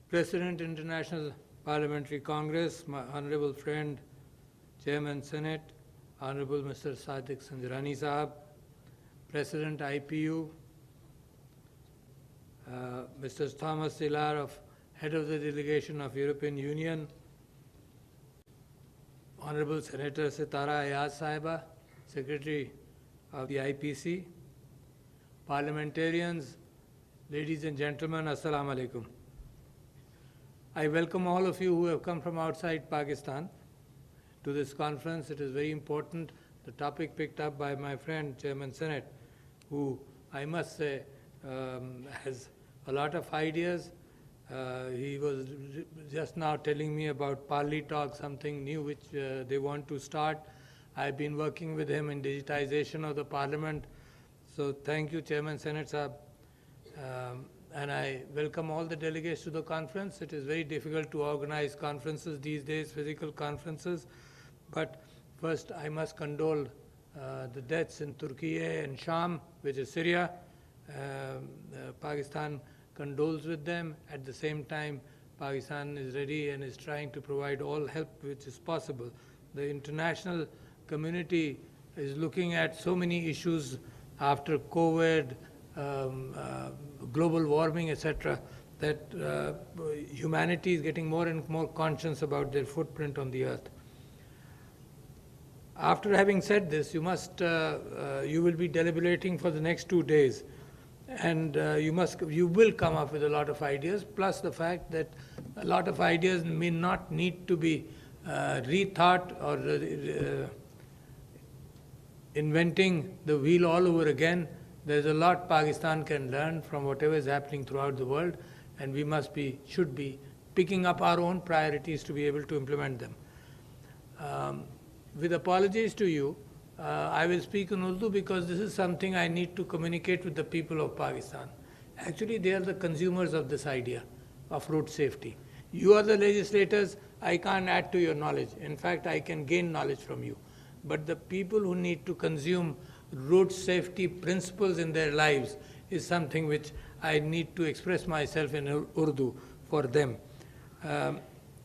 President, International Parliamentary Congress, my honorable friend, Chairman Senate, Honorable Mr. Sadiq Sanjarani Sahab, President IPU, Mr. Thomas Taylor, Head of the Delegation of European Union, Honorable Senator Sitara Ayaz Sahiba, Secretary of the IPC, parliamentarians, ladies and gentlemen, Assalamu alaikum. I welcome all of you who have come from outside Pakistan to this conference. It is very important. The topic picked up by my friend, Chairman Senate, who I must say has a lot of ideas. He was just now telling me about Parli Talk, something new which they want to start. I've been working with him in digitization of the Parliament. So thank you, Chairman Senate Sahab. And I welcome all the delegates to the conference. It is very difficult to organize conferences these days, physical conferences. But first, I must condole the deaths in Turkey and Sham, which is Syria. Pakistan condoles with them. At the same time, Pakistan is ready and is trying to provide all help which is possible. The international community is looking at so many issues after COVID, global warming, etc., that humanity is getting more and more conscious about their footprint on the earth. After having said this, you will be deliberating for the next 2 days, and you will come up with a lot of ideas, plus the fact that a lot of ideas may not need to be rethought or inventing the wheel all over again. There's a lot Pakistan can learn from whatever is happening throughout the world, and we should be picking up our own priorities to be able to implement them. With apologies to you, I will speak in Urdu because this is something I need to communicate with the people of Pakistan. Actually, they are the consumers of this idea of road safety. You are the legislators. I can't add to your knowledge. In fact, I can gain knowledge from you. But the people who need to consume road safety principles in their lives is something which I need to express myself in Urdu for them.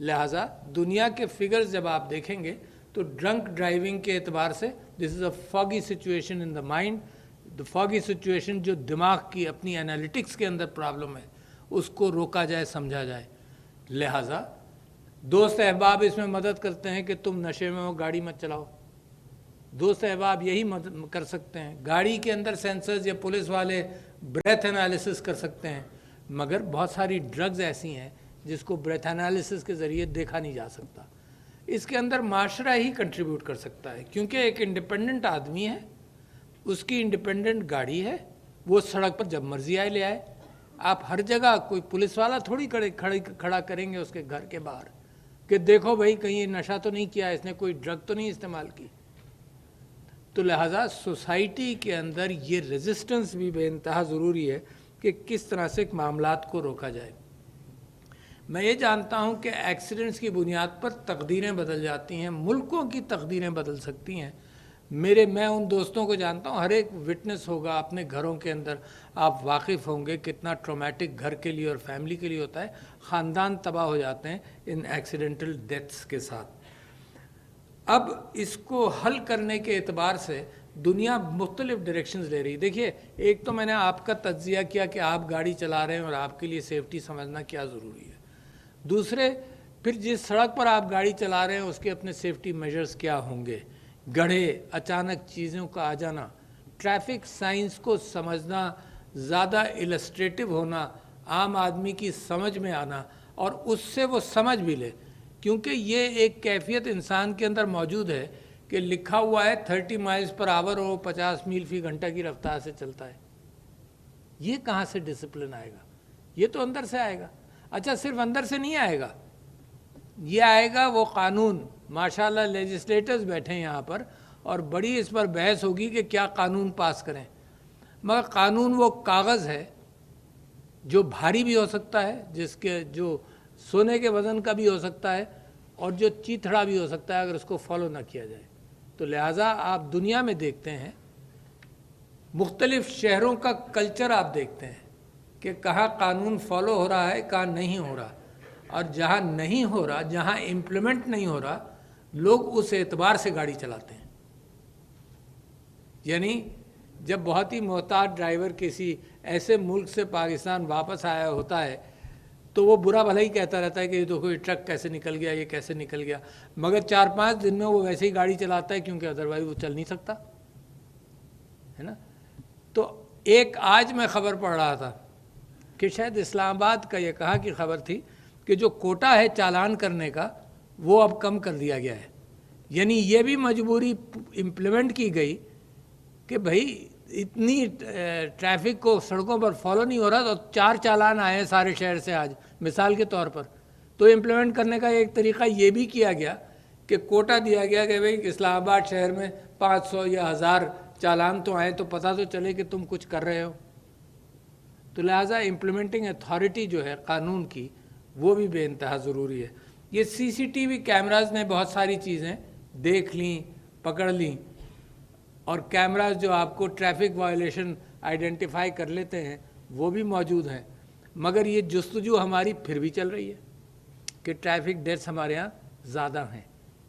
لہٰذا دنیا کے figures جب آپ دیکھیں گے تو drink driving کے اعتبار سے this is a foggy situation in the mind. Foggy situation جو دماغ کی اپنی انالیٹکس کے اندر پرابلم ہے اس کو روکا جائے, سمجھا جائے. لہٰذا دوست احباب اس میں مدد کرتے ہیں کہ تم نشے میں ہو گاڑی مت چلاؤ. دوست احباب یہی مدد کر سکتے ہیں. گاڑی کے اندر سینسرز یا پولیس والے بریتھ انالیسس کر سکتے ہیں, مگر بہت ساری ڈرگز ایسی ہیں جس کو بریتھ انالیسس کے ذریعے دیکھا نہیں جا سکتا. اس کے اندر معاشرہ ہی کنٹریبیوٹ کر سکتا ہے, کیونکہ ایک انڈیپینڈنٹ آدمی ہے, اس کی انڈیپینڈنٹ گاڑی ہے, وہ سڑک پر جب مرضی آئے لے آئے. آپ ہر جگہ کوئی پولیس والا تھوڑی کھڑا کریں گے اس کے گھر کے باہر کہ دیکھو بھائی کہیں نشہ تو نہیں کیا, اس نے کوئی ڈرگ تو نہیں استعمال کی. تو لہٰذا سوسائٹی کے اندر یہ ریزسٹنس بھی بے انتہا ضروری ہے کہ کس طرح سے معاملات کو روکا جائے. میں یہ جانتا ہوں کہ ایکسیڈنٹس کی بنیاد پر تقدیریں بدل جاتی ہیں, ملکوں کی تقدیریں بدل سکتی ہیں. میں ان دوستوں کو جانتا ہوں, ہر ایک وٹنس ہوگا اپنے گھروں کے اندر, آپ واقف ہوں گے کتنا ٹرامیٹک گھر کے لیے اور فیملی کے لیے ہوتا ہے. خاندان تباہ ہو جاتے ہیں ان ایکسیڈنٹل ڈیتھس کے ساتھ. اب اس کو حل کرنے کے اعتبار سے دنیا مختلف ڈائریکشنز لے رہی. دیکھیے, ایک تو میں نے آپ کا تجزیہ کیا کہ آپ گاڑی چلا رہے ہیں اور آپ کے لیے سیفٹی سمجھنا کیا ضروری ہے. دوسرے, پھر جس سڑک پر آپ گاڑی چلا رہے ہیں اس کے اپنے سیفٹی میجرز کیا ہوں گے. گڑھے, اچانک چیزوں کا آ جانا, ٹریفک سائنس کو سمجھنا, زیادہ السٹریٹو ہونا, عام آدمی کی سمجھ میں آنا اور اس سے وہ سمجھ بھی لے, کیونکہ یہ ایک کیفیت انسان کے اندر موجود ہے کہ لکھا ہوا ہے 30 مائلز پر آور اور 50 میل فی گھنٹہ کی رفتار سے چلتا ہے. یہ کہاں سے ڈسپلن آئے گا؟ یہ تو اندر سے آئے گا. اچھا, صرف اندر سے نہیں آئے گا, یہ آئے گا وہ قانون. ماشاءاللہ لیجسلیٹرز بیٹھے ہیں یہاں پر اور بڑی اس پر بحث ہوگی کہ کیا قانون پاس کریں, مگر قانون وہ کاغذ ہے جو بھاری بھی ہو سکتا ہے, جو سونے کے وزن کا بھی ہو سکتا ہے اور جو چیتھڑا بھی ہو سکتا ہے اگر اس کو فالو نہ کیا جائے. تو لہٰذا آپ دنیا میں دیکھتے ہیں, مختلف شہروں کا کلچر آپ دیکھتے ہیں کہ کہاں قانون فالو ہو رہا ہے, کہاں نہیں ہو رہا, اور جہاں نہیں ہو رہا, جہاں امپلیمنٹ نہیں ہو رہا, لوگ اس اعتبار سے گاڑی چلاتے ہیں. یعنی جب بہت ہی محتاط ڈرائیور کسی ایسے ملک سے پاکستان واپس آیا ہوتا ہے تو وہ برا بھلا ہی کہتا رہتا ہے کہ یہ دیکھو یہ ٹرک کیسے نکل گیا, یہ کیسے نکل گیا, مگر 4-5 دن میں وہ ویسے ہی گاڑی چلاتا ہے کیونکہ ادروائز وہ چل نہیں سکتا ہے نا. تو ایک آج میں خبر پڑھ رہا تھا کہ شاید اسلام آباد کا یہ کہا کہ خبر تھی کہ جو کوٹا ہے چالان کرنے کا وہ اب کم کر دیا گیا ہے. یعنی یہ بھی مجبوری امپلیمنٹ کی گئی کہ بھائی اتنی ٹریفک کو سڑکوں پر فالو نہیں ہو رہا, تو 4 چالان آئے ہیں سارے شہر سے آج مثال کے طور پر. تو امپلیمنٹ کرنے کا ایک طریقہ یہ بھی کیا گیا کہ کوٹا دیا گیا کہ بھئی اسلام آباد شہر میں 500 یا 1000 چالان تو آئے تو پتہ تو چلے کہ تم کچھ کر رہے ہو. تو لہٰذا امپلیمنٹنگ اتھارٹی جو ہے قانون کی وہ بھی بے انتہا ضروری ہے. یہ CCTV کیمراز نے بہت ساری چیزیں دیکھ لیں, پکڑ لیں, اور کیمراز جو آپ کو ٹریفک وائلیشن آئیڈینٹیفائی کر لیتے ہیں وہ بھی موجود ہیں. مگر یہ جستجو ہماری پھر بھی چل رہی ہے کہ ٹریفک ڈیتھس ہمارے ہاں زیادہ ہیں.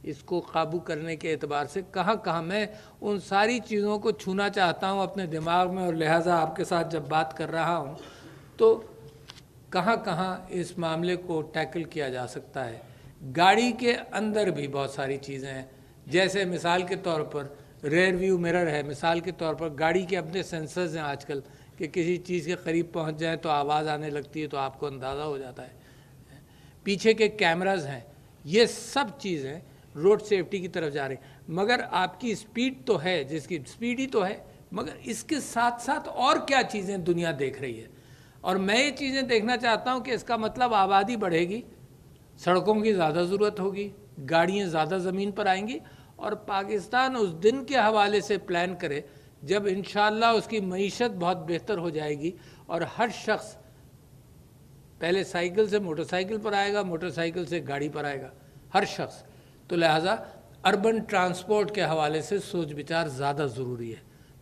اس کو قابو کرنے کے اعتبار سے کہاں کہاں, میں ان ساری چیزوں کو چھونا چاہتا ہوں اپنے دماغ میں, اور لہٰذا آپ کے ساتھ جب بات کر رہا ہوں تو کہاں کہاں اس معاملے کو ٹیکل کیا جا سکتا ہے. گاڑی کے اندر بھی بہت ساری چیزیں ہیں, جیسے مثال کے طور پر ریئر ویو مرر ہے, مثال کے طور پر گاڑی کے اپنے سینسرز ہیں آج کل کہ کسی چیز کے قریب پہنچ جائیں تو آواز آنے لگتی ہے تو آپ کو اندازہ ہو جاتا ہے. پیچھے کے کیمراز ہیں, یہ سب چیزیں روڈ سیفٹی کی طرف جا رہی ہیں. مگر آپ کی سپیڈ تو ہے, جس کی سپیڈ ہی تو ہے, مگر اس کے ساتھ ساتھ اور کیا چیزیں دنیا دیکھ رہی ہے. اور میں یہ چیزیں دیکھنا چاہتا ہوں کہ اس کا مطلب آبادی بڑھے گی, سڑکوں کی زیادہ ضرورت ہوگی, گاڑیاں زیادہ زمین پر آئیں گی, اور پاکستان اس دن کے حوالے سے پلان کرے جب انشاءاللہ اس کی معیشت بہت بہتر ہو جائے گی اور ہر شخص پہلے سائیکل سے موٹر سائیکل پر آئے گا, موٹر سائیکل سے گاڑی پر آئے گا, ہر شخص. تو لہٰذا اربن ٹرانسپورٹ کے حوالے سے سوچ بچار زیادہ ضروری ہے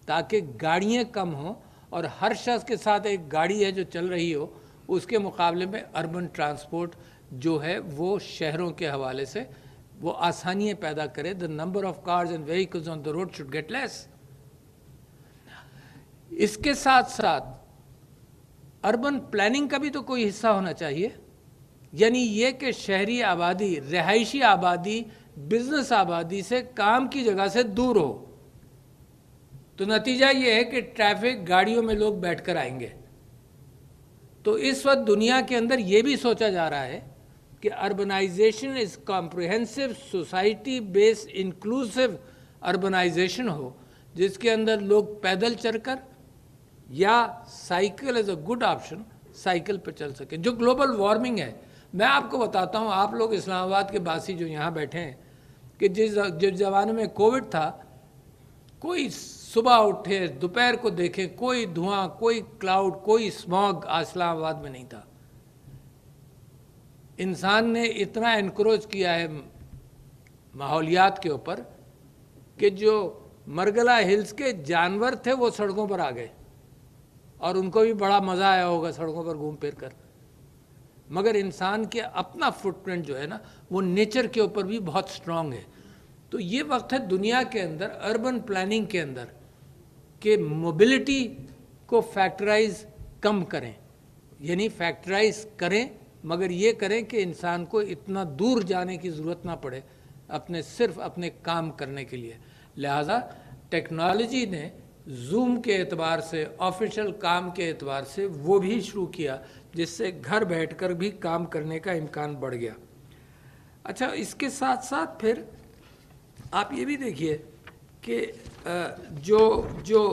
تاکہ گاڑیاں کم ہوں اور ہر شخص کے ساتھ ایک گاڑی ہے جو چل رہی ہو, اس کے مقابلے میں اربن ٹرانسپورٹ جو ہے وہ شہروں کے حوالے سے وہ آسانیاں پیدا کرے. the number of cars and vehicles on the road should get less. اس کے ساتھ ساتھ اربن پلاننگ کا بھی تو کوئی حصہ ہونا چاہیے. یعنی یہ کہ شہری آبادی, رہائشی آبادی بزنس آبادی سے, کام کی جگہ سے دور ہو. تو نتیجہ یہ ہے کہ ٹریفک, گاڑیوں میں لوگ بیٹھ کر آئیں گے. تو اس وقت دنیا کے اندر یہ بھی سوچا جا رہا ہے کہ اربنائزیشن از کمپریہنسو, سوسائٹی بیس انکلوسیو اربنائزیشن ہو, جس کے اندر لوگ پیدل چل کر یا cycle as a good option cycle پہ چل سکیں. جو گلوبل وارمنگ ہے, میں آپ کو بتاتا ہوں, آپ لوگ اسلام آباد کے باسی جو یہاں بیٹھے ہیں, کہ جس زمانے میں کووڈ تھا, کوئی صبح اٹھے دوپہر کو دیکھے کوئی دھواں, کوئی کلاؤڈ, کوئی اسموگ اسلام آباد میں نہیں تھا. انسان نے اتنا انکروچ کیا ہے ماحولیات کے اوپر کہ جو مرگلہ ہلز کے جانور تھے وہ سڑکوں پر آ گئے, اور ان کو بھی بڑا مزہ آیا ہوگا سڑکوں پر گھوم پھر کر. مگر انسان کے اپنا فٹ پرنٹ جو ہے نا, وہ نیچر کے اوپر بھی بہت سٹرونگ ہے. تو یہ وقت ہے دنیا کے اندر اربن پلاننگ کے اندر کہ موبلٹی کو فیکٹرائز کم کریں. یعنی فیکٹرائز کریں, مگر یہ کریں کہ انسان کو اتنا دور جانے کی ضرورت نہ پڑے صرف اپنے کام کرنے کے لیے. لہٰذا ٹیکنالوجی نے زوم کے اعتبار سے, آفیشیل کام کے اعتبار سے وہ بھی شروع کیا, جس سے گھر بیٹھ کر بھی کام کرنے کا امکان بڑھ گیا. اچھا, اس کے ساتھ ساتھ پھر آپ یہ بھی دیکھیے کہ جو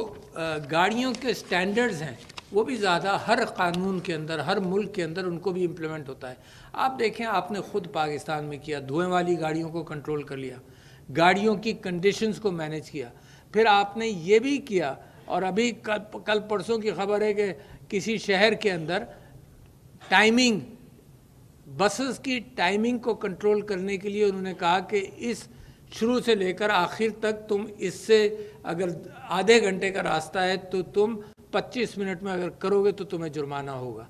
گاڑیوں کے سٹینڈرڈز ہیں وہ بھی زیادہ ہر قانون کے اندر, ہر ملک کے اندر ان کو بھی امپلیمنٹ ہوتا ہے. آپ دیکھیں, آپ نے خود پاکستان میں کیا, دھوئیں والی گاڑیوں کو کنٹرول کر لیا, گاڑیوں کی کنڈیشنز کو مینیج کیا. پھر آپ نے یہ بھی کیا, اور ابھی کل پرسوں کی خبر ہے کہ کسی شہر کے اندر ٹائمنگ, بسز کی ٹائمنگ کو کنٹرول کرنے کے لیے انہوں نے کہا کہ اس شروع سے لے کر آخر تک تم اس سے اگر آدھے گھنٹے کا راستہ ہے تو تم 25 منٹ میں اگر کرو گے تو تمہیں جرمانہ ہوگا.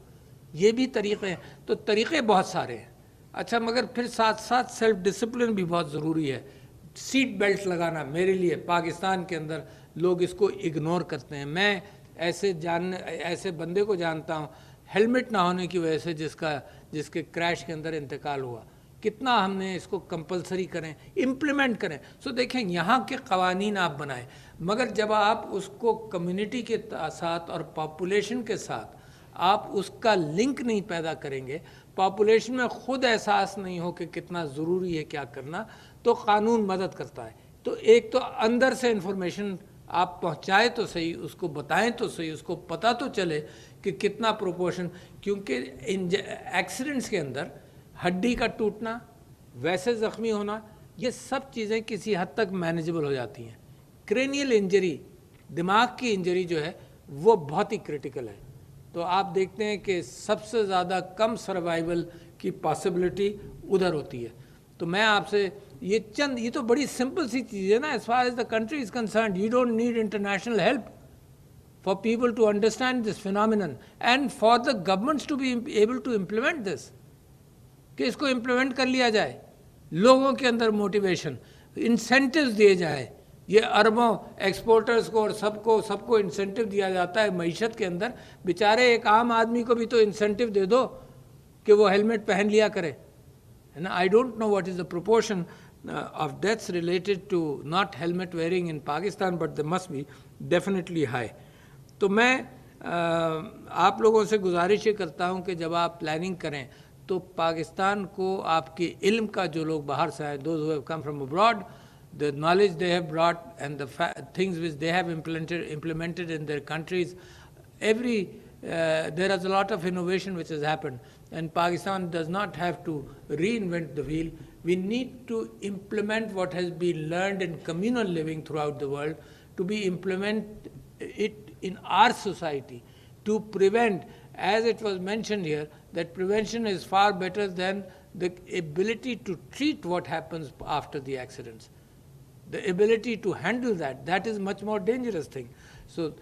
یہ بھی طریقے ہیں. تو طریقے بہت سارے ہیں. اچھا, مگر پھر ساتھ ساتھ سیلف ڈسپلن بھی بہت ضروری ہے. سیٹ بیلٹ لگانا میرے لیے, پاکستان کے اندر لوگ اس کو اگنور کرتے ہیں. میں ایسے بندے کو جانتا ہوں ہیلمٹ نہ ہونے کی وجہ سے جس کے کریش کے اندر انتقال ہوا. کتنا ہم نے اس کو کمپلسری کریں, امپلیمنٹ کریں. سو دیکھیں, یہاں کے قوانین آپ بنائیں, مگر جب آپ اس کو کمیونٹی کے ساتھ اور پاپولیشن کے ساتھ آپ اس کا لنک نہیں پیدا کریں گے, پاپولیشن میں خود احساس نہیں ہو کہ کتنا ضروری ہے کیا کرنا, تو قانون مدد کرتا ہے. تو ایک تو اندر سے انفارمیشن آپ پہنچائے تو صحیح, اس کو بتائیں تو صحیح, اس کو پتہ تو چلے کہ کتنا پروپورشن. کیونکہ ایکسیڈنٹس کے اندر ہڈی کا ٹوٹنا, ویسے زخمی ہونا, یہ سب چیزیں کسی حد تک مینیجبل ہو جاتی ہیں. کرینیل انجری, دماغ کی انجری جو ہے وہ بہت ہی کرٹیکل ہے. تو آپ دیکھتے ہیں کہ سب سے زیادہ کم سروائیول کی پاسبلٹی ادھر ہوتی ہے. تو میں آپ سے یہ تو بڑی سمپل سی چیز ہے نا. As far as the country is concerned, you don't need international help for people to understand this phenomenon and for the governments to be able to implement this, کہ اس کو امپلیمنٹ کر لیا جائے. لوگوں کے اندر موٹیویشن, انسینٹیوز دیے جائیں. یہ اربوں ایکسپورٹرز کو اور سب کو انسینٹیو دیا جاتا ہے معیشت کے اندر. بیچارے ایک عام آدمی کو بھی تو انسینٹیو دے دو کہ وہ ہیلمٹ پہن لیا کرے. I don't know what is the proportion of deaths related to not helmet wearing in Pakistan, but they must be definitely high. تو میں آپ لوگوں سے گزارش یہ کرتا ہوں کہ جب آپ پلاننگ کریں تو پاکستان کو آپ کے علم کا, جو لوگ باہر سے آئے, those who have come from abroad, the knowledge they have brought and the things which they have implemented in their countries, there is a lot of innovation which has happened, and Pakistan does not have to reinvent the wheel. We need to implement what has been learned in communal living throughout the world, to be implement it in our society, to prevent, as it was mentioned here, that prevention is far better than the ability to treat what happens after the accidents. The ability to handle that is much more dangerous thing. So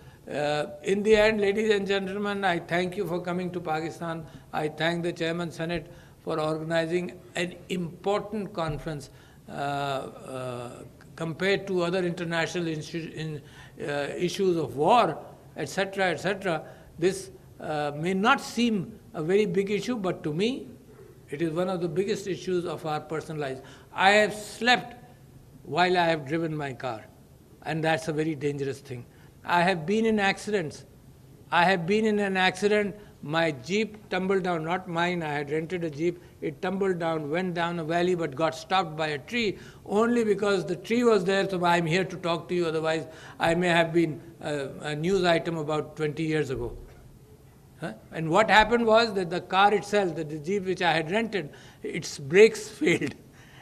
in the end, ladies and gentlemen, I thank you for coming to Pakistan. I thank the Chairman Senate for organizing an important conference compared to other international issues of war, etc., etc. This may not seem a very big issue, but to me, it is one of the biggest issues of our personal lives. I have slept while I have driven my car, and that's a very dangerous thing. I have been in accidents. I have been in an accident. My Jeep tumbled down, not mine, I had rented a Jeep. It tumbled down, went down a valley, but got stopped by a tree only because the tree was there. So I'm here to talk to you, otherwise I may have been a news item about 20 years ago. And what happened was that the car itself, the Jeep which I had rented, its brakes failed.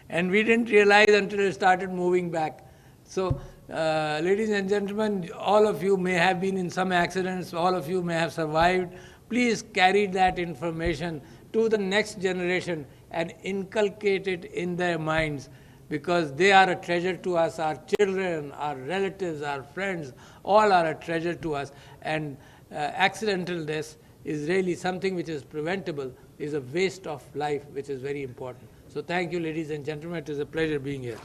And we didn't realize until it started moving back. So, ladies and gentlemen, all of you may have been in some accidents, all of you may have survived. Please carry that information to the next generation and inculcate it in their minds, because they are a treasure to us. Our children, our relatives, our friends, all are a treasure to us. And accidental death is really something which is preventable, is a waste of life which is very important. So thank you, ladies and gentlemen. It is a pleasure being here.